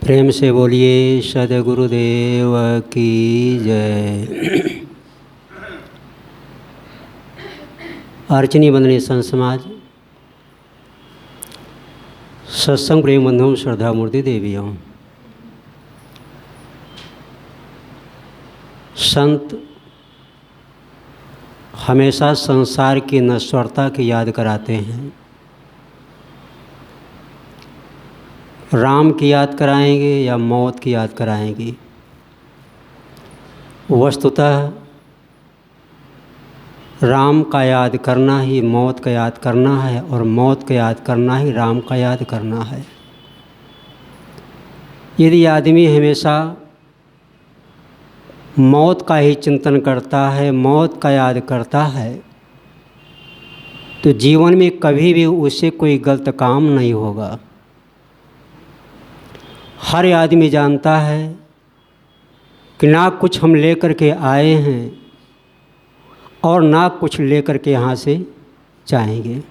प्रेम से बोलिए सद्गुरुदेव की जय। अर्चनी बंदनी संत समाज, सत्संग प्रेम बंधुओं, श्रद्धा मूर्ति देवियों, संत हमेशा संसार की नश्वरता की याद कराते हैं। राम की याद कराएंगे या मौत की याद कराएंगे। वस्तुतः राम का याद करना ही मौत का याद करना है और मौत का याद करना ही राम का याद करना है। यदि आदमी हमेशा मौत का ही चिंतन करता है, मौत का याद करता है, तो जीवन में कभी भी उसे कोई गलत काम नहीं होगा। हर आदमी जानता है कि ना कुछ हम लेकर के आए हैं और ना कुछ लेकर के यहाँ से जाएंगे।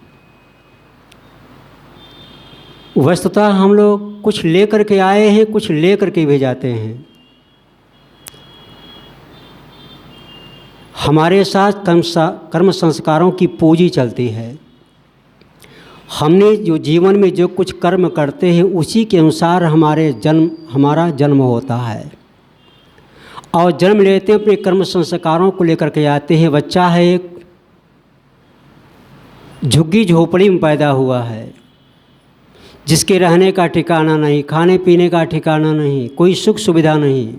वस्तुतः हम लोग कुछ लेकर के आए हैं, कुछ लेकर के भी जाते हैं। हमारे साथ कर्म संस्कारों की पूंजी चलती है। हमने जो जीवन में जो कुछ कर्म करते हैं उसी के अनुसार हमारा जन्म होता है और जन्म लेते हैं अपने कर्म संस्कारों को लेकर के आते हैं। बच्चा है, एक झुग्गी झोपड़ी में पैदा हुआ है, जिसके रहने का ठिकाना नहीं, खाने पीने का ठिकाना नहीं, कोई सुख सुविधा नहीं।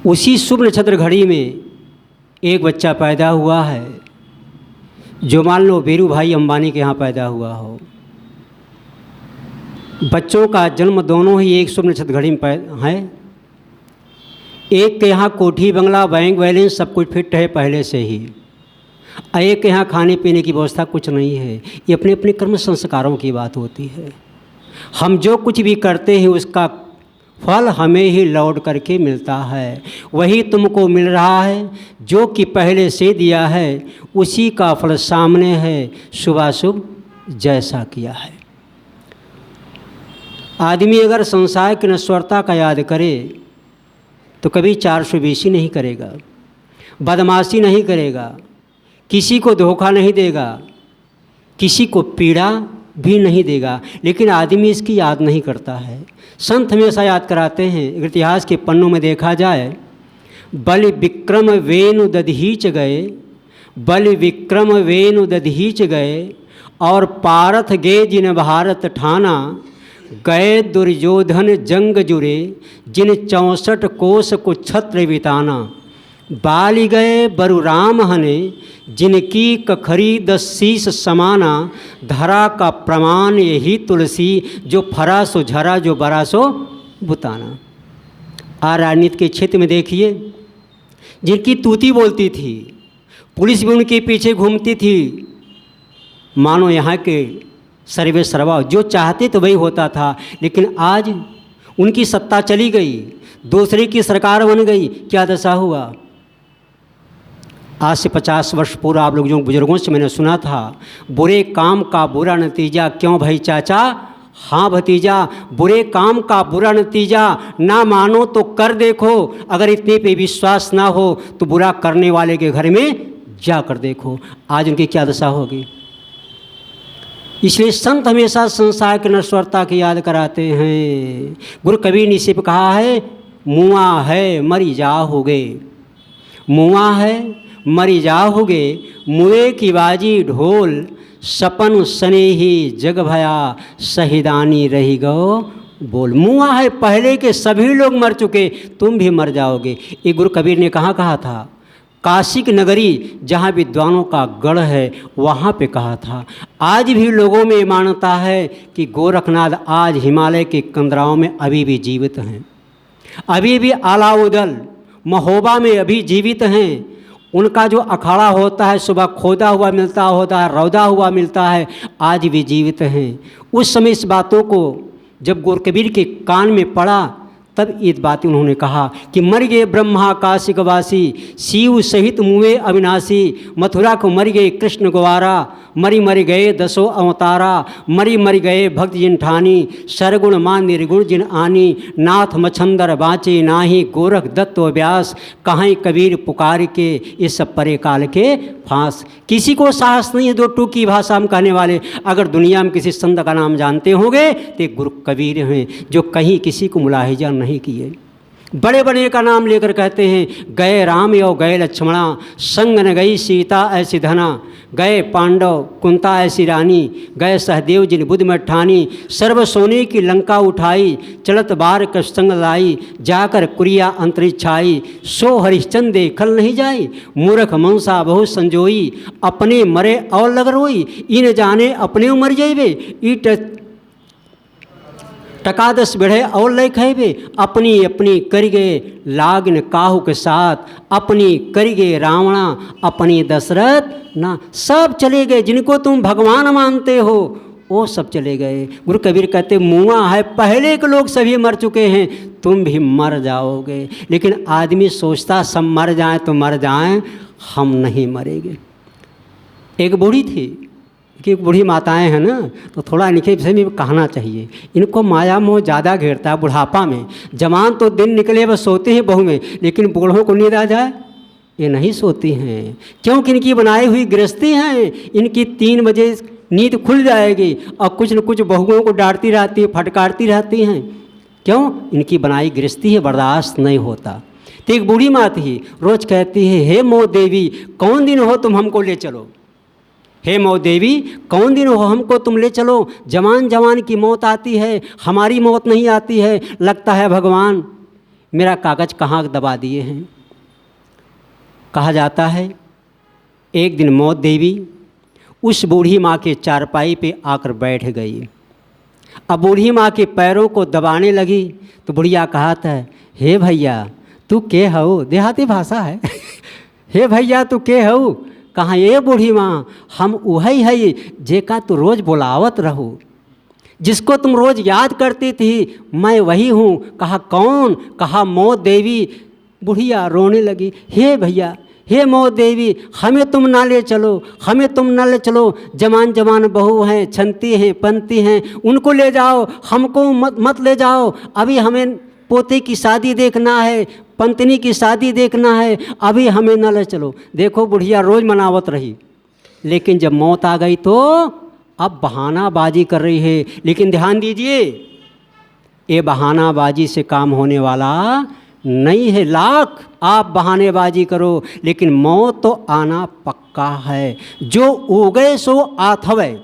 उसी शुभ नक्षत्र घड़ी में एक बच्चा पैदा हुआ है, जो मान लो वीरू भाई अंबानी के यहाँ पैदा हुआ हो। बच्चों का जन्म दोनों ही एक शुभ नक्षत्र घड़ी में है। एक के यहाँ कोठी बंगला बैंक बैलेंस सब कुछ फिट है पहले से ही, एक के यहाँ खाने पीने की व्यवस्था कुछ नहीं है। ये अपने अपने कर्म संस्कारों की बात होती है। हम जो कुछ भी करते हैं उसका फल हमें ही लौट करके मिलता है। वही तुमको मिल रहा है जो कि पहले से दिया है, उसी का फल सामने है, शुभाशुभ जैसा किया है। आदमी अगर संसार की नश्वरता का याद करे तो कभी 420 नहीं करेगा, बदमाशी नहीं करेगा, किसी को धोखा नहीं देगा, किसी को पीड़ा भी नहीं देगा। लेकिन आदमी इसकी याद नहीं करता है। संत हमेशा याद कराते हैं। इतिहास के पन्नों में देखा जाए, बलि विक्रम वेणु दधीच गए, बलि विक्रम वेणु दधीच गए, और पारथ गे जिन भारत ठाना, गए दुर्योधन जंग जुरे, जिन 64 कोस को छत्र बिताना, बाली गए बरु राम हने, जिनकी कखरी 10 शीस समाना, धरा का प्रमाण यही तुलसी, जो फरा सो झरा, जो बरा सो बुताना। राजनीति के क्षेत्र में देखिए, जिनकी तूती बोलती थी, पुलिस भी उनके पीछे घूमती थी, मानो यहाँ के सर्वे सर्वा, जो चाहते तो वही होता था। लेकिन आज उनकी सत्ता चली गई, दूसरे की सरकार बन गई, क्या दशा हुआ। आज से 50 वर्ष पूर्व आप लोग जो बुजुर्गों से मैंने सुना था, बुरे काम का बुरा नतीजा क्यों भाई चाचा, हाँ भतीजा, बुरे काम का बुरा नतीजा ना मानो तो कर देखो, अगर इतने पे विश्वास ना हो तो बुरा करने वाले के घर में जाकर देखो। आज उनकी क्या दशा होगी। इसलिए संत हमेशा संसार की नश्वरता की याद कराते हैं। गुरु कबीर ने सिर्फ कहा है, मुआ है मरी जाओगे, मुआ है मरी जाओगे, मुए की बाजी ढोल, सपन सने ही जग भया, शहीदानी रही गो बोल। मुआ है, पहले के सभी लोग मर चुके, तुम भी मर जाओगे। ये गुरु कबीर ने कहाँ कहा था। काशी की नगरी जहाँ विद्वानों का गढ़ है वहाँ पे कहा था। आज भी लोगों में मान्यता है कि गोरखनाथ आज हिमालय के कंदराओं में अभी भी जीवित हैं, अभी भी अलाउद्दीन महोबा में अभी जीवित हैं। उनका जो अखाड़ा होता है सुबह खोदा हुआ मिलता होता है, रौदा हुआ मिलता है, आज भी जीवित हैं। उस समय इस बातों को जब गुरु कबीर के कान में पड़ा तब ये बातें उन्होंने कहा कि मर गए ब्रह्मा काशिकवासी, शिव सहित मुए अविनाशी, मथुरा को मर गए कृष्ण ग्वारा, मरि मरि गए दसों अवतारा, मरि मरि गए भक्त जिन ठानी, सरगुण मान निर्गुण जिन आनी, नाथ मछंदर बाँचे नाही, गोरख दत्त व्यास, कहाँ कबीर पुकार के, ये सब परे काल के फांस। किसी को साहस नहीं है दो टूकी भाषा में कहने वाले। अगर दुनिया में किसी संत का नाम जानते होंगे तो गुरु कबीर हैं, जो कहीं किसी को मुलाहिजा नहीं किए। बड़े बड़े का नाम लेकर कहते हैं, गए राम यो गए लक्ष्मणा, संग न गई सीता ऐसी धना, गए पांडव कुंता ऐसी रानी, गए सहदेव जिन बुद्ध में ठानी, सर्व सोने की लंका उठाई, चलत बार कष्टंग लाई, जाकर कुरिया अंतरिक्षाई, सो हरिश्चंद देखल नहीं जाई, मूर्ख मनसा बहु संजोई, अपने मरे और लग रोई, इन जाने अपने मर जाइबे, ईट टकादश बेढ़े और लय खेबे, अपनी अपनी कर गए लागन काहू के साथ, अपनी कर गए रावणा अपनी दशरथ ना। सब चले गए, जिनको तुम भगवान मानते हो वो सब चले गए। गुरु कबीर कहते मुआ है, पहले के लोग सभी मर चुके हैं, तुम भी मर जाओगे। लेकिन आदमी सोचता सब मर जाएं तो मर जाएं, हम नहीं मरेंगे। एक बूढ़ी थी कि बूढ़ी माताएं हैं ना, तो थोड़ा इनके विषय में कहना चाहिए। इनको माया मोह ज़्यादा घेरता है बुढ़ापा में। जवान तो दिन निकले बस सोते हैं बहू में, लेकिन बूढ़ों को नींद आ जाए ये नहीं सोती हैं, क्योंकि इनकी बनाई हुई गृहस्थी हैं। इनकी 3 बजे नींद खुल जाएगी और कुछ न कुछ बहुओं को डांटती रहती है, फटकारती रहती हैं। क्यों? इनकी बनाई गृहस्थी है, बर्दाश्त नहीं होता। तो एक बूढ़ी माँ थी, रोज़ कहती है, हे मो देवी कौन दिन हो तुम हमको ले चलो, हे मौ देवी कौन दिन हो हमको तुम ले चलो। जवान जवान की मौत आती है, हमारी मौत नहीं आती है। लगता है भगवान मेरा कागज़ कहाँ दबा दिए हैं। कहा जाता है एक दिन मौत देवी उस बूढ़ी माँ के चारपाई पे आकर बैठ गई। अब बूढ़ी माँ के पैरों को दबाने लगी तो बुढ़िया कहा था, हे भैया तू के हो, देहाती भाषा है हे भैया तू के हो। कहाँ ये बूढ़ी माँ, हम वही है जेका तू रोज़ बुलावत रहो, जिसको तुम रोज़ याद करती थी, मैं वही हूँ। कहा कौन? कहा मौत देवी। बुढ़िया रोने लगी, हे भैया हे मौत देवी हमें तुम ना ले चलो, हमें तुम ना ले चलो। जवान जवान बहू हैं, छनती हैं पंती हैं, उनको ले जाओ, हमको मत ले जाओ। अभी हमें पोते की शादी देखना है, पंतनी की शादी देखना है, अभी हमें न ले चलो। देखो बुढ़िया रोज़ मनावत रही, लेकिन जब मौत आ गई तो अब बहानाबाजी कर रही है। लेकिन ध्यान दीजिए, ये बहानाबाजी से काम होने वाला नहीं है। लाख आप बहानेबाजी करो, लेकिन मौत तो आना पक्का है। जो उगए सो आथवे,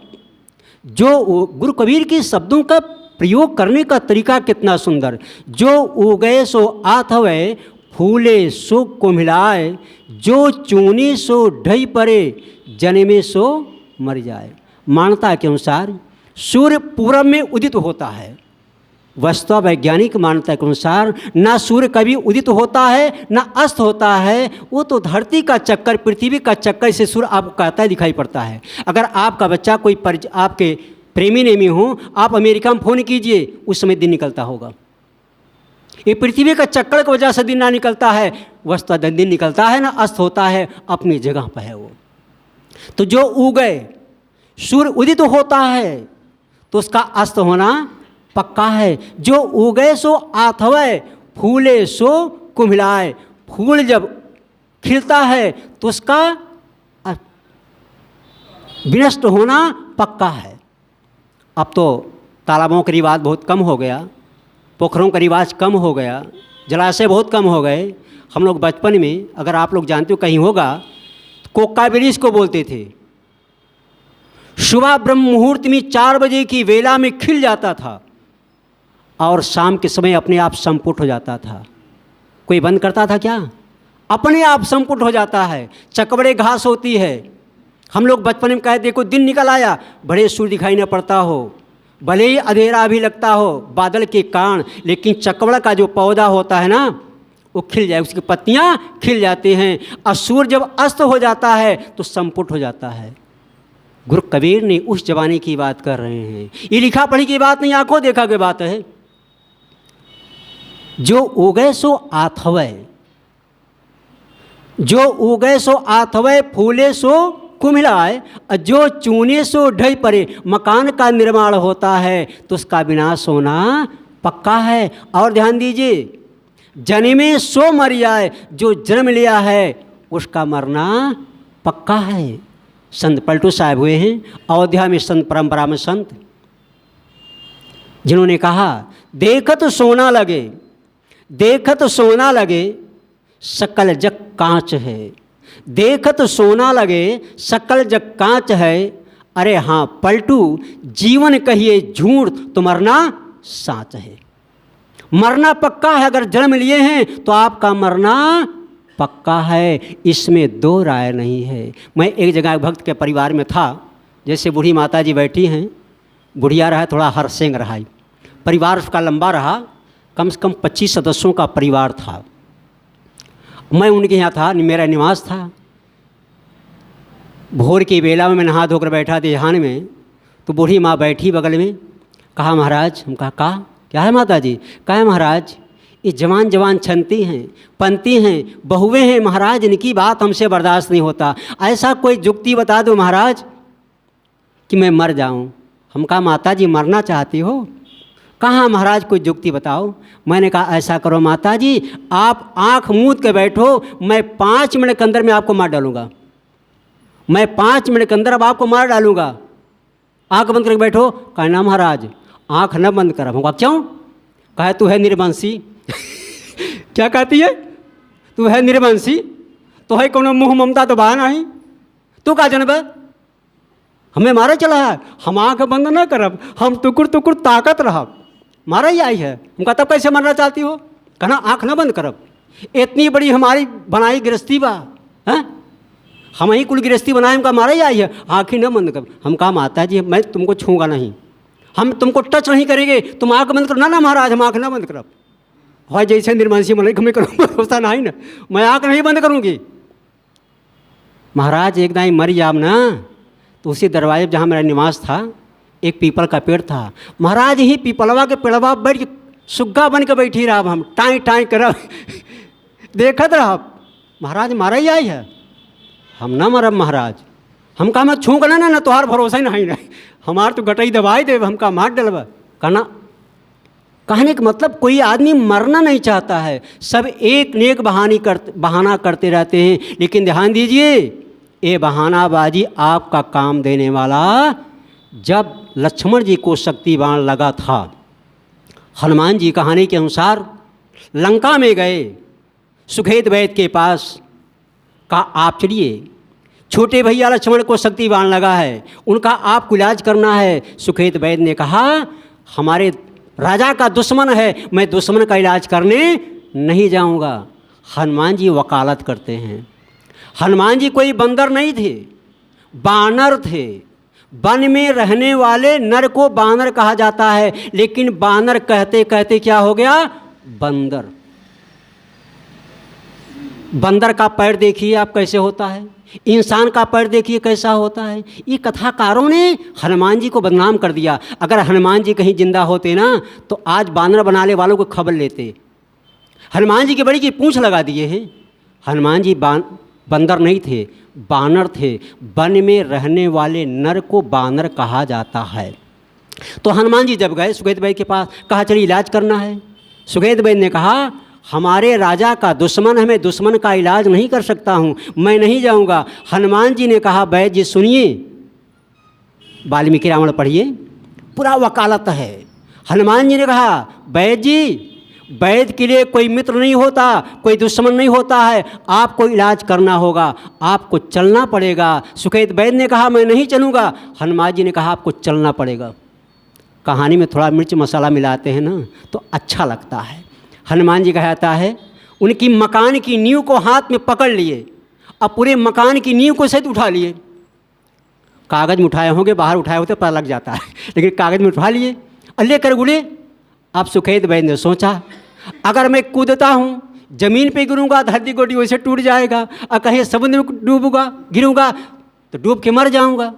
जो गुरु कबीर के शब्दों का प्रयोग करने का तरीका कितना सुंदर। जो उगए सो आथवे, फूले सो कुम्हिलाए, जो चूने सो ढई परे, जन्मे सो मर जाए। मान्यता के अनुसार सूर्य पूरब में उदित होता है। वस्तुतः वैज्ञानिक मान्यता के अनुसार ना सूर्य कभी उदित होता है ना अस्त होता है। वो तो धरती का चक्कर, पृथ्वी का चक्कर से सूर्य आपको कहता है दिखाई पड़ता है। अगर आपका बच्चा कोई आपके प्रेमी नेमी हो, आप अमेरिका में फ़ोन कीजिए, उस समय दिन निकलता होगा। ये पृथ्वी का चक्कर की वजह से दिन ना निकलता है, वस्तुतः दिन निकलता है ना अस्त होता है, अपनी जगह पर है वो। तो जो उगए सूर्य उदित होता है तो उसका अस्त होना पक्का है। जो उगए सो आथवे, फूले सो कुम्हिलाए। फूल जब खिलता है तो उसका विनष्ट होना पक्का है। अब तो तालाबों का रिवाज बहुत कम हो गया, पोखरों का रिवाज कम हो गया, जलाशय बहुत कम हो गए। हम लोग बचपन में, अगर आप लोग जानते हो कहीं होगा, तो कोक्का बिरिश को बोलते थे। सुबह ब्रह्म मुहूर्त में 4 बजे की वेला में खिल जाता था और शाम के समय अपने आप संपुट हो जाता था। कोई बंद करता था क्या? अपने आप संपुट हो जाता है। चकबड़े घास होती है। हम लोग बचपन में कहे देखो दिन निकल आया, बड़े सूर्य दिखाई न पड़ता हो, भले ही अंधेरा भी लगता हो बादल के कारण, लेकिन चकबड़ा का जो पौधा होता है ना वो खिल जाए, उसकी पत्तियां खिल जाती हैं। और सूर्य जब अस्त हो जाता है तो संपुट हो जाता है। गुरु कबीर ने उस जमाने की बात कर रहे हैं। ये लिखा पढ़ी की बात नहीं, आंखों देखा की बात है। जो उगए सो आथवे, जो उगए सो आथवे, फूले सो कुम्हिलाए, जो चूने सो ढई पड़े। मकान का निर्माण होता है तो उसका विनाश होना पक्का है। और ध्यान दीजिए, जन्मे सो मर जाए, जो जन्म लिया है उसका मरना पक्का है। संत पलटू साहब हुए हैं अयोध्या में, संत परंपरा में संत, जिन्होंने कहा देखत सोना लगे, देखत सोना लगे सकल जग कांच है। देखत सोना लगे सकल जग कांच है। अरे हाँ पलटू, जीवन कहिए झूठ तो मरना साच है। मरना पक्का है। अगर जन्म लिए हैं तो आपका मरना पक्का है, इसमें दो राय नहीं है। मैं एक जगह भक्त के परिवार में था, जैसे बूढ़ी माता जी बैठी हैं, बुढ़िया रहा, थोड़ा हरसेंग रहा, परिवार उसका लंबा रहा, कम से कम 25 सदस्यों का परिवार था। मैं उनके यहाँ था, मेरा निवास था। भोर की बेला में मैं नहा धोकर बैठा ध्यान में, तो बूढ़ी माँ बैठी बगल में। कहा महाराज, हम कहा क्या है माता जी? कहा महाराज ये जवान जवान छनती हैं, पनती हैं, बहुएं हैं महाराज, इनकी बात हमसे बर्दाश्त नहीं होता। ऐसा कोई जुक्ति बता दो महाराज कि मैं मर जाऊं। हम कहा माता जी मरना चाहती हो? कहाँ महाराज कोई जुक्ति बताओ। मैंने कहा ऐसा करो माता जी, आप आँख मूंद के बैठो, मैं 5 मिनट के अंदर में आपको मार डालूँगा। मैं 5 मिनट के अंदर अब आपको मार डालूँगा। आँख बंद करके बैठो। कहा ना महाराज आँख न बंद कर। हम कहा क्यों? कहा तू है निर्वंशी। क्या कहती है? तू है निर्वंशी, तो है कोनो मुँह ममता तो बहा नहीं, तू का जनब हमें मारे चला है। हम आँख बंद न करब, हम टुकुर टुकुर ताकत रहब, मारा ही आई है। हम कहा तब कैसे मरना चाहती हो? कहना आँख न बंद करब, इतनी बड़ी हमारी बनाई गृहस्थी बा, हैं हम ही कुल गृहस्थी बनाए, हमका मारा ही आई है, आँख ही न बंद कर। हम कहा माता जी मैं तुमको छूँगा नहीं, हम तुमको टच नहीं करेंगे, तुम आँख बंद करो। ना महाराज हम आँख न बंद करब। भाई जैसे निर्वंशी मन हमें करूँगा भरोसा नहीं ना, मैं आँख नहीं बंद करूँगी। महाराज एक दाई मर जाब ना, तो उसी दरवाजे जहाँ मेरा निवास था एक पीपल का पेड़ था। महाराज ही पीपलवा के पेड़वा बैठ के सुग्गा बन के बैठी रहा, हम टाई टाई कर देखत रहा। महाराज मारा ही आई है, हम ना मरब महाराज। हम कहा मैं छूँगा ना ना तोहार भरोसा ही नहीं है, हमार तो गटई दवाई दे, हम कहा मार डलवा। कहना कहने का मतलब कोई आदमी मरना नहीं चाहता है, सब एक नेक बहाना करते रहते हैं। लेकिन ध्यान दीजिए ये बहानाबाजी आपका काम देने वाला। जब लक्ष्मण जी को शक्ति बाण लगा था, हनुमान जी कहानी के अनुसार लंका में गए, सुखेत वैद्य के पास कहा आप चलिए, छोटे भैया लक्ष्मण को शक्ति बाण लगा है, उनका आपको इलाज करना है। सुखेत वैद्य ने कहा हमारे राजा का दुश्मन है, मैं दुश्मन का इलाज करने नहीं जाऊंगा। हनुमान जी वकालत करते हैं। हनुमान जी कोई बंदर नहीं थे, बानर थे। वन में रहने वाले नर को बानर कहा जाता है, लेकिन बानर कहते कहते क्या हो गया? बंदर। बंदर का पैर देखिए आप कैसे होता है, इंसान का पैर देखिए कैसा होता है। ये कथाकारों ने हनुमान जी को बदनाम कर दिया। अगर हनुमान जी कहीं जिंदा होते ना तो आज बानर बनाने वालों को खबर लेते। हनुमान जी की बड़ी की पूंछ लगा दिए हैं। हनुमान जी बंदर नहीं थे, बानर थे। वन में रहने वाले नर को बानर कहा जाता है। तो हनुमान जी जब गए सुखेत वैद्य के पास, कहा चलिए इलाज करना है। सुखेत वैद्य ने कहा हमारे राजा का दुश्मन है, मैं दुश्मन का इलाज नहीं कर सकता हूँ, मैं नहीं जाऊँगा। हनुमान जी ने कहा वैद्य जी सुनिए, वाल्मीकि रामायण पढ़िए, पूरा वकालत है। हनुमान जी ने कहा वैद्य जी, वैद्य के लिए कोई मित्र नहीं होता, कोई दुश्मन नहीं होता है, आपको इलाज करना होगा, आपको चलना पड़ेगा। सुखेत वैद्य ने कहा मैं नहीं चलूँगा। हनुमान जी ने कहा आपको चलना पड़ेगा। कहानी में थोड़ा मिर्च मसाला मिलाते हैं ना तो अच्छा लगता है। हनुमान जी कहता है उनकी मकान की नींव को हाथ में पकड़ लिए, अब पूरे मकान की नींव को सहित उठा लिए। कागज़ में उठाए होंगे, बाहर उठाए होते पता लग जाता है, लेकिन कागज़ में उठा लिए, अल्ले कर गुड़े। अब सुखेत वैद्य ने सोचा अगर मैं कूदता हूँ, ज़मीन पे गिरूँगा, धरती गोटी वैसे टूट जाएगा, और कहीं समुद्र में डूबूंगा, गिरूँगा तो डूब के मर जाऊँगा,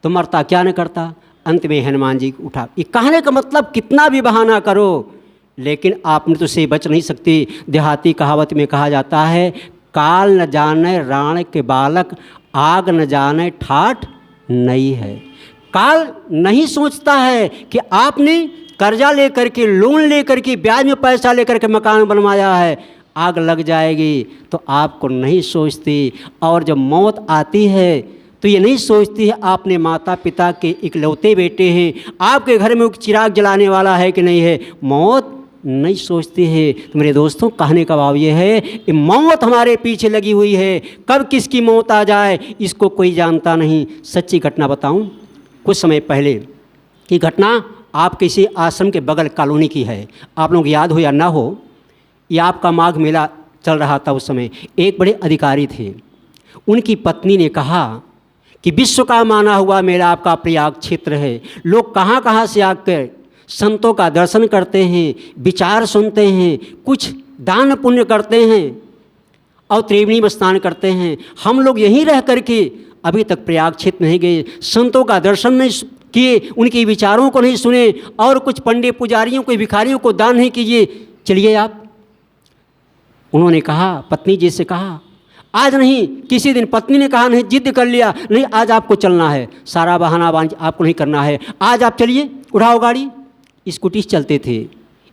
तो मरता क्या न करता। अंत में हनुमान जी उठा। ये कहने का मतलब कितना भी बहाना करो लेकिन आप मृत्यु से बच नहीं सकते। देहाती कहावत में कहा जाता है काल न जाने राण के बालक, आग न जाने ठाठ नहीं है। काल नहीं सोचता है कि आपने कर्जा लेकर के, लोन लेकर के, ब्याज में पैसा लेकर के मकान बनवाया है, आग लग जाएगी तो आपको नहीं सोचती। और जब मौत आती है तो ये नहीं सोचती है आपने माता पिता के इकलौते बेटे हैं, आपके घर में चिराग जलाने वाला है कि नहीं है, मौत नहीं सोचती है। तो मेरे दोस्तों, कहने का भाव ये है कि मौत हमारे पीछे लगी हुई है, कब किसकी मौत आ जाए इसको कोई जानता नहीं। सच्ची घटना बताऊं, कुछ समय पहले की घटना, आप किसी आश्रम के बगल कॉलोनी की है, आप लोग याद हो या ना हो, ये आपका माघ मेला चल रहा था। उस समय एक बड़े अधिकारी थे, उनकी पत्नी ने कहा कि विश्व का माना हुआ मेला आपका प्रयाग क्षेत्र है, लोग कहाँ कहाँ से आकर संतों का दर्शन करते हैं, विचार सुनते हैं, कुछ दान पुण्य करते हैं और त्रिवेणी में स्नान करते हैं। हम लोग यहीं रह करके अभी तक प्रयाग क्षेत्र नहीं गए, संतों का दर्शन नहीं किए, उनके विचारों को नहीं सुने, और कुछ पंडित पुजारियों को, भिखारियों को दान नहीं कीजिए, चलिए आप। उन्होंने कहा, पत्नी जी से कहा, आज नहीं किसी दिन। पत्नी ने कहा, नहीं, जिद कर लिया, नहीं आज आपको चलना है, सारा बहाना आपको नहीं करना है, आज आप चलिए, उठाओ गाड़ी। स्कूटी चलते थे,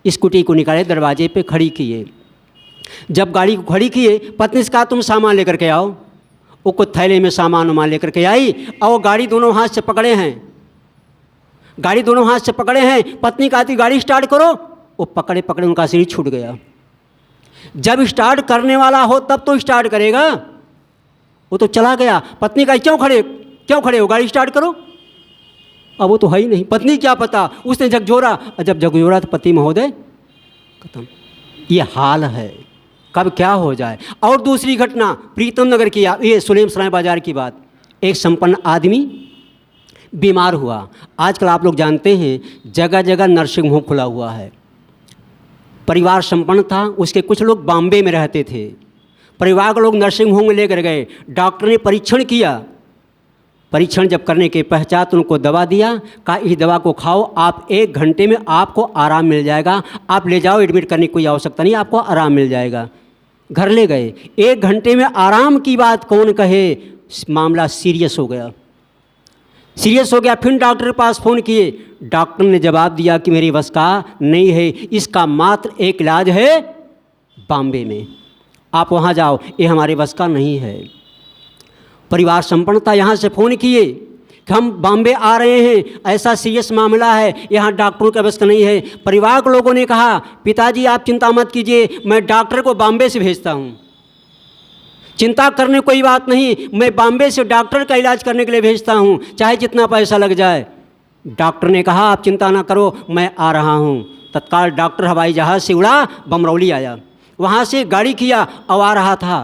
स्कूटी को निकाले, दरवाजे पे खड़ी किए। जब गाड़ी को खड़ी किए, पत्नी से कहा, तुम सामान लेकर के आओ। वो कुछ थैले में सामान वामान लेकर के आई, और गाड़ी दोनों हाथ से पकड़े हैं, गाड़ी दोनों हाथ से पकड़े हैं। पत्नी कहती, गाड़ी स्टार्ट करो। वो पकड़े पकड़े उनका सीढ़ी छूट गया। जब स्टार्ट करने वाला हो तब तो स्टार्ट करेगा, वो तो चला गया। पत्नी कहा, क्यों खड़े हो, गाड़ी स्टार्ट करो। अब वो तो है ही नहीं, पत्नी क्या पता, उसने झकझोरा, जब झकझोरा तो पति महोदय खत्म। ये हाल है, कब क्या हो जाए। और दूसरी घटना प्रीतम नगर की, ये सुलेम सराय बाजार की बात। एक संपन्न आदमी बीमार हुआ। आजकल आप लोग जानते हैं जगह जगह नर्सिंग होम खुला हुआ है। परिवार संपन्न था, उसके कुछ लोग बॉम्बे में रहते थे, परिवार के लोग नर्सिंग होम में लेकर गए। डॉक्टर ने परीक्षण किया, परीक्षण जब करने के पश्चात उनको दवा दिया, कहा इस दवा को खाओ, आप 1 घंटे में आपको आराम मिल जाएगा, आप ले जाओ, एडमिट करने की कोई आवश्यकता नहीं, आपको आराम मिल जाएगा। घर ले गए, 1 घंटे में आराम की बात कौन कहे, मामला सीरियस हो गया। फिर डॉक्टर के पास फ़ोन किए, डॉक्टर ने जवाब दिया कि मेरी बस का नहीं है, इसका मात्र एक इलाज है बॉम्बे में, आप वहाँ जाओ, ये हमारे बस का नहीं है। परिवार संपन्न था, यहाँ से फ़ोन किए कि हम बॉम्बे आ रहे हैं, ऐसा सीरियस मामला है, यहाँ डॉक्टरों का बस का नहीं है। परिवार के लोगों ने कहा, पिताजी आप चिंता मत कीजिए, मैं डॉक्टर को बॉम्बे से भेजता हूँ, चिंता करने कोई बात नहीं, मैं बॉम्बे से डॉक्टर का इलाज करने के लिए भेजता हूँ, चाहे जितना पैसा लग जाए। डॉक्टर ने कहा, आप चिंता ना करो, मैं आ रहा हूँ। तत्काल डॉक्टर हवाई जहाज़ से उड़ा, बमरौली आया, वहाँ से गाड़ी किया और आ रहा था।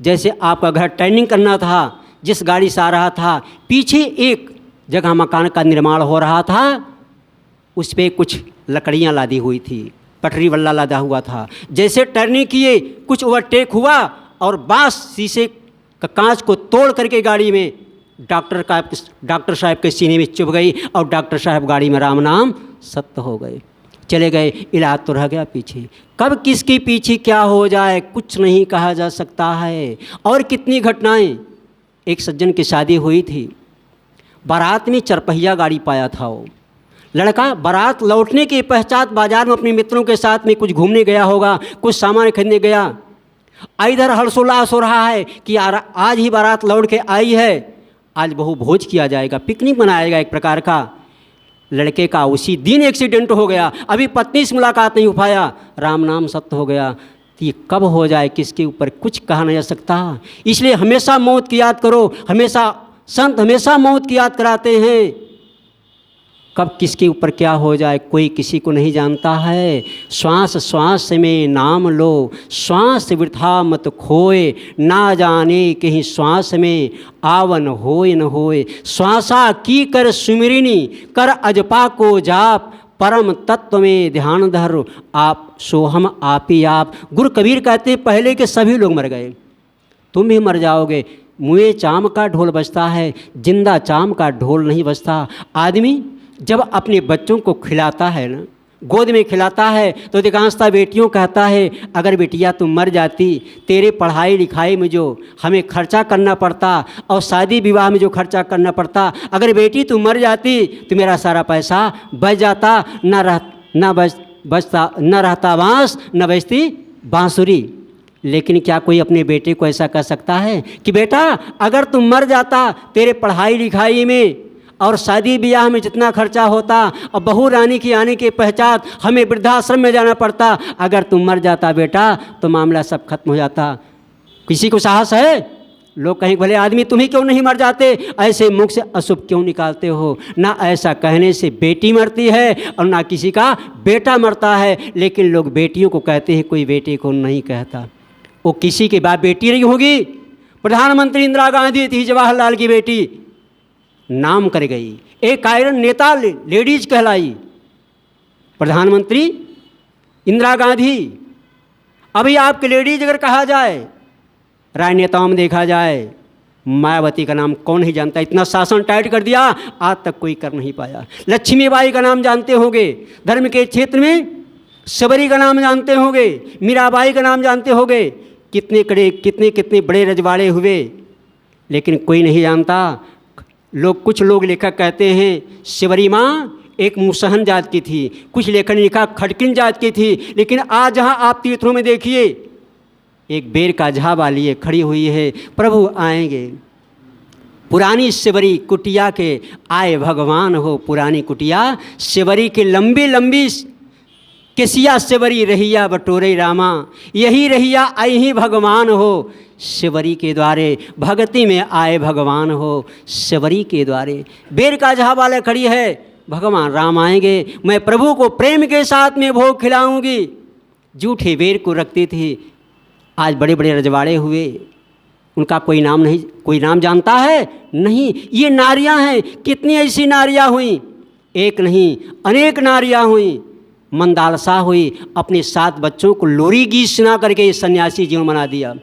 जैसे आपका घर ट्रेनिंग करना था, जिस गाड़ी से आ रहा था, पीछे एक जगह मकान का निर्माण हो रहा था, उस पर कुछ लकड़ियाँ लादी हुई थी, पटरी वल्ला लादा हुआ था। जैसे टर्निंग किए, कुछ ओवरटेक हुआ और बांस शीशे का कांच को तोड़ करके गाड़ी में डॉक्टर साहब के सीने में चुभ गई, और डॉक्टर साहब गाड़ी में राम नाम सत्य हो गए, चले गए। इलाज तो रह गया पीछे। कब किसके पीछे क्या हो जाए कुछ नहीं कहा जा सकता है। और कितनी घटनाएं। एक सज्जन की शादी हुई थी, बारात में 4 पहिया गाड़ी पाया था। वो लड़का बारात लौटने के पश्चात बाजार में अपने मित्रों के साथ में कुछ घूमने गया होगा, कुछ सामान खरीदने गया। इधर हर्षोल्लास हो रहा है कि आज ही बारात लौट के आई है, आज बहु भोज किया जाएगा, पिकनिक मनाएगा एक प्रकार का। लड़के का उसी दिन एक्सीडेंट हो गया, अभी पत्नी से मुलाकात नहीं हो पाया, राम नाम सत्य हो गया। तो ये कब हो जाए किसके ऊपर कुछ कहा नहीं जा सकता। इसलिए हमेशा मौत की याद करो, हमेशा संत हमेशा मौत की याद कराते हैं। कब किसके ऊपर क्या हो जाए कोई किसी को नहीं जानता है। श्वास श्वास में नाम लो, श्वास वृथा मत खोए, ना जाने कहीं श्वास में आवन होए न होए। श्वासा की कर सुमिरिनी, कर अजपा को जाप, परम तत्व में ध्यान धर, आप सोहम आप ही आप। गुरु कबीर कहते हैं पहले के सभी लोग मर गए, तुम भी मर जाओगे। मुए चाम का ढोल बजता है, जिंदा चाम का ढोल नहीं बजता। आदमी जब अपने बच्चों को खिलाता है ना, गोद में खिलाता है तो अधिकांशतः बेटियों कहता है, अगर बेटिया तुम मर जाती, तेरे पढ़ाई लिखाई में जो हमें खर्चा करना पड़ता और शादी विवाह में जो खर्चा करना पड़ता, अगर बेटी तुम मर जाती तो मेरा सारा पैसा बच जाता, न रहता बांस न बजती बांसुरी। लेकिन क्या कोई अपने बेटे को ऐसा कह सकता है कि बेटा अगर तुम मर जाता, तेरे पढ़ाई लिखाई में और शादी ब्याह में जितना खर्चा होता और बहू रानी की आने के पश्चात हमें वृद्धाश्रम में जाना पड़ता, अगर तुम मर जाता बेटा तो मामला सब खत्म हो जाता। किसी को साहस है? लोग कहें भले आदमी तुम ही क्यों नहीं मर जाते, ऐसे मुख से अशुभ क्यों निकालते हो? ना ऐसा कहने से बेटी मरती है और ना किसी का बेटा मरता है, लेकिन लोग बेटियों को कहते हैं, कोई बेटे को नहीं कहता। वो किसी के बाप बेटी नहीं होगी। प्रधानमंत्री इंदिरा गांधी थी, जवाहरलाल की बेटी, नाम कर गई, एक आयरन नेता लेडीज कहलाई। प्रधानमंत्री इंदिरा गांधी। अभी आपके लेडीज अगर कहा जाए, राजनेताओं में देखा जाए, मायावती का नाम कौन नहीं जानता, इतना शासन टाइट कर दिया आज तक कोई कर नहीं पाया। लक्ष्मीबाई का नाम जानते होंगे, धर्म के क्षेत्र में सबरी का नाम जानते होंगे, मीराबाई का नाम जानते होंगे, कितने बड़े रजवाड़े हुए, लेकिन कोई नहीं जानता। कुछ लोग लेखक कहते हैं शिवरी माँ एक मुसहन जात की थी, कुछ लेखक ने लिखा खटकिन जात की थी, लेकिन आज जहाँ आप तीर्थों में देखिए एक बेर का झाबा लिए खड़ी हुई है, प्रभु आएंगे। पुरानी शिवरी कुटिया के आए भगवान हो, पुरानी कुटिया शिवरी के लंबी लंबी केसिया शिवरी रहिया बटोरे रामा, यही रहिया आई ही भगवान हो, शिवरी के द्वारे भक्ति में आए भगवान हो, शिवरी के द्वारे। बेर का झाबा खड़ी है, भगवान राम आएंगे, मैं प्रभु को प्रेम के साथ में भोग खिलाऊंगी। जूठे बेर को रखती थी, आज बड़े बड़े रजवाड़े हुए, उनका कोई नाम नहीं, कोई नाम जानता है नहीं। ये नारियां हैं, कितनी ऐसी नारियां हुई, एक नहीं अनेक नारियां हुई। मंदालसा हुई, अपने 7 बच्चों को लोरी गीत सुना करके सन्यासी जीवन बना दिया।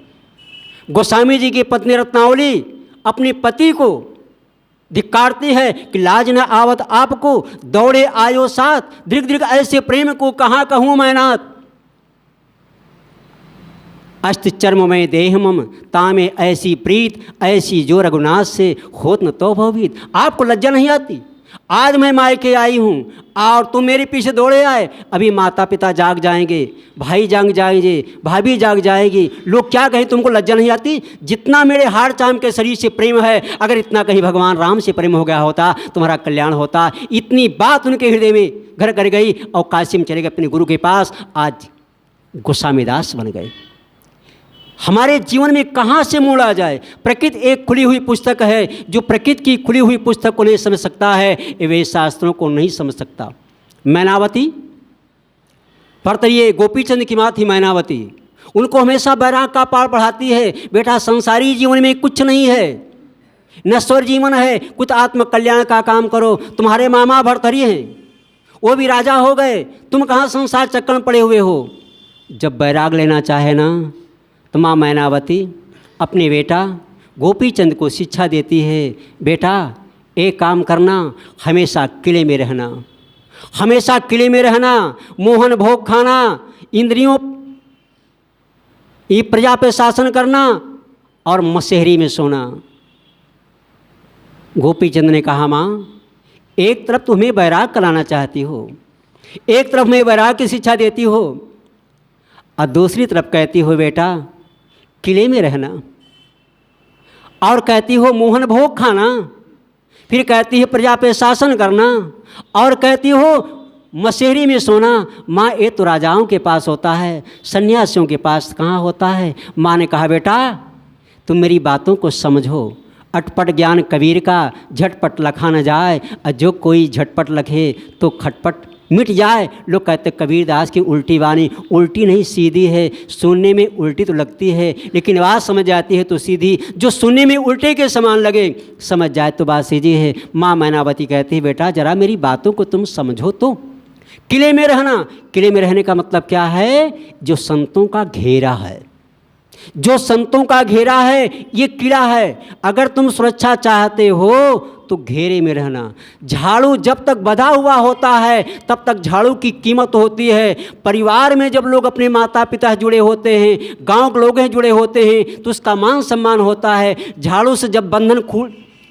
गोस्वामी जी की पत्नी रत्नावली अपने पति को धिक्कारती है कि लाज न आवत आपको, दौड़े आयो साथ, दृग दृग ऐसे प्रेम को कहाँ कहूँ मैं नाथ। अस्त चर्म में देह मम तामे ऐसी प्रीत, ऐसी जो रघुनाथ से होत न तो भवभीत। आपको लज्जा नहीं आती? आज मैं मायके आई हूँ और तुम मेरे पीछे दौड़े आए, अभी माता पिता जाग जाएंगे, भाई जाग जाएंगे, भाभी जाग जाएगी, लोग क्या कहें, तुमको लज्जा नहीं आती? जितना मेरे हाड़ चाम के शरीर से प्रेम है, अगर इतना कहीं भगवान राम से प्रेम हो गया होता तुम्हारा कल्याण होता। इतनी बात उनके हृदय में घर कर गई और काशी में चले गए अपने गुरु के पास, आज गोस्वामी दास बन गए। हमारे जीवन में कहाँ से मोड़ आ जाए? प्रकृति एक खुली हुई पुस्तक है, जो प्रकृति की खुली हुई पुस्तक को नहीं समझ सकता है, वे शास्त्रों को नहीं समझ सकता। मैनावती पर ये गोपीचंद की माँ थी मैनावती, उनको हमेशा बैराग का पाठ पढ़ाती है, बेटा संसारी जीवन में कुछ नहीं है, नश्वर जीवन है, कुछ आत्म कल्याण का काम करो। तुम्हारे मामा भरथरी हैं, वो भी राजा हो गए, तुम कहाँ संसार चक्कर में पड़े हुए हो। जब बैराग लेना चाहे ना तो माँ मैनावती अपने बेटा गोपीचंद को शिक्षा देती है, बेटा एक काम करना, हमेशा किले में रहना, हमेशा किले में रहना, मोहन भोग खाना, इंद्रियों ये प्रजा पे शासन करना और मशहरी में सोना। गोपीचंद ने कहा, माँ एक तरफ तुम्हें बैराग कराना चाहती हो, एक तरफ मैं बैराग की शिक्षा देती हो और दूसरी तरफ कहती हो बेटा किले में रहना, और कहती हो मोहन भोग खाना, फिर कहती है प्रजा पे शासन करना, और कहती हो मशहरी में सोना। माँ ये तो राजाओं के पास होता है, सन्यासियों के पास कहाँ होता है। माँ ने कहा बेटा तुम मेरी बातों को समझो, अटपट ज्ञान कबीर का झटपट लखा न जाए, और जो कोई झटपट लखे तो खटपट मिट जाए। लोग कहते कबीरदास की उल्टी वाणी, उल्टी नहीं सीधी है, सुनने में उल्टी तो लगती है लेकिन बात समझ जाती है तो सीधी, जो सुनने में उल्टे के समान लगे समझ जाए तो बात सीधी है। माँ मैनावती कहती है बेटा जरा मेरी बातों को तुम समझो तो। किले में रहना, किले में रहने का मतलब क्या है? जो संतों का घेरा है, जो संतों का घेरा है ये किला है। अगर तुम सुरक्षा चाहते हो तो घेरे में रहना। झाड़ू जब तक बंधा हुआ होता है तब तक झाड़ू की कीमत होती है। परिवार में जब लोग अपने माता पिता जुड़े होते हैं, गांव के लोग जुड़े होते हैं, तो उसका मान सम्मान होता है। झाड़ू से जब बंधन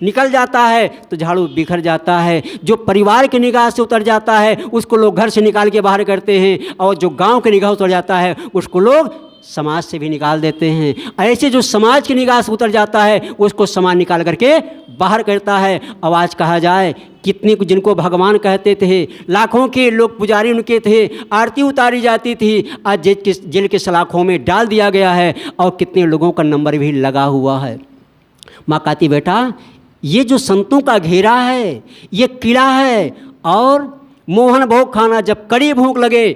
निकल जाता है तो झाड़ू बिखर जाता है। जो परिवार की निगाह से उतर जाता है उसको लोग घर से निकाल के बाहर करते हैं, और जो गांव की निगाह उतर जाता है उसको लोग समाज से भी निकाल देते हैं। ऐसे जो समाज की निगाह से उतर जाता है उसको समाज निकाल करके बाहर करता है। अब आज कहा जाए कितने को जिनको भगवान कहते थे, लाखों के लोग पुजारी उनके थे, आरती उतारी जाती थी, आज जेल के सलाखों में डाल दिया गया है और कितने लोगों का नंबर भी लगा हुआ है। माँ कहती बेटा ये जो संतों का घेरा है ये किला है, और मोहन भोग खाना, जब कड़ी भूख लगे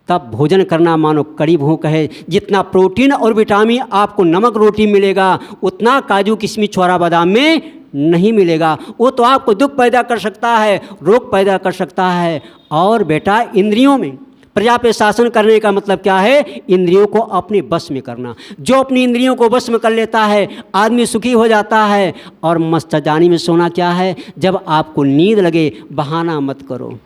तब भोजन करना मानो कड़ी भूख है। जितना प्रोटीन और विटामिन आपको नमक रोटी मिलेगा उतना काजू किशमिश छोरा बादाम में नहीं मिलेगा। वो तो आपको दुख पैदा कर सकता है, रोग पैदा कर सकता है। और बेटा इंद्रियों में प्रजा पे शासन करने का मतलब क्या है? इंद्रियों को अपने बस में करना। जो अपनी इंद्रियों को बस में कर लेता है आदमी सुखी हो जाता है। और मस्तजानी में सोना क्या है? जब आपको नींद लगे बहाना मत करो।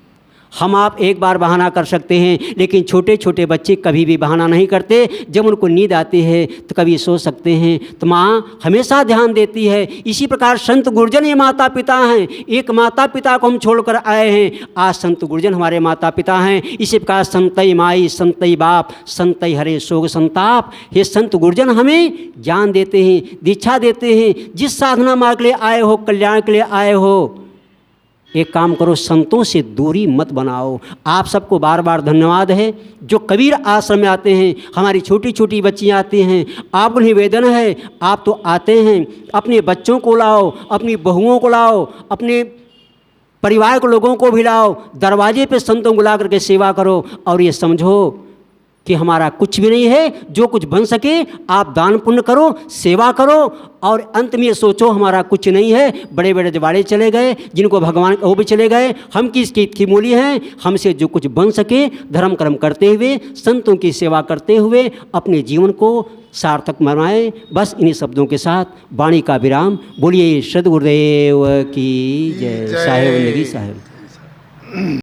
हम आप एक बार बहाना कर सकते हैं, लेकिन छोटे छोटे बच्चे कभी भी बहाना नहीं करते। जब उनको नींद आती है तो कभी सो सकते हैं। तो माँ हमेशा ध्यान देती है। इसी प्रकार संत गुरुजन ये माता पिता हैं। एक माता पिता को हम छोड़कर आए हैं, आज संत गुरुजन हमारे माता पिता हैं। इसी प्रकार संतई माई संतई बाप संतई हरे सोग संताप। ये संत गुरुजन हमें ज्ञान देते हैं, दीक्षा देते हैं। जिस साधना मार्ग के लिए आए हो, कल्याण के लिए आए हो, एक काम करो, संतों से दूरी मत बनाओ। आप सबको बार बार धन्यवाद है जो कबीर आश्रम में आते हैं। हमारी छोटी छोटी बच्चियाँ आती हैं, आपको निवेदन है आप तो आते हैं, अपने बच्चों को लाओ, अपनी बहुओं को लाओ, अपने परिवार के लोगों को भी लाओ। दरवाजे पे संतों को बुला करके सेवा करो। और ये समझो कि हमारा कुछ भी नहीं है, जो कुछ बन सके आप दान पुण्य करो, सेवा करो। और अंत में ये सोचो हमारा कुछ नहीं है। बड़े बड़े जवाड़े चले गए, जिनको भगवान वो भी चले गए, हम किसकी मूली हैं? हमसे जो कुछ बन सके धर्म कर्म करते हुए, संतों की सेवा करते हुए अपने जीवन को सार्थक बनाएं। बस इन्हीं शब्दों के साथ वाणी का विराम। बोलिए सद्गुरुदेव की जय। साहेब साहेब।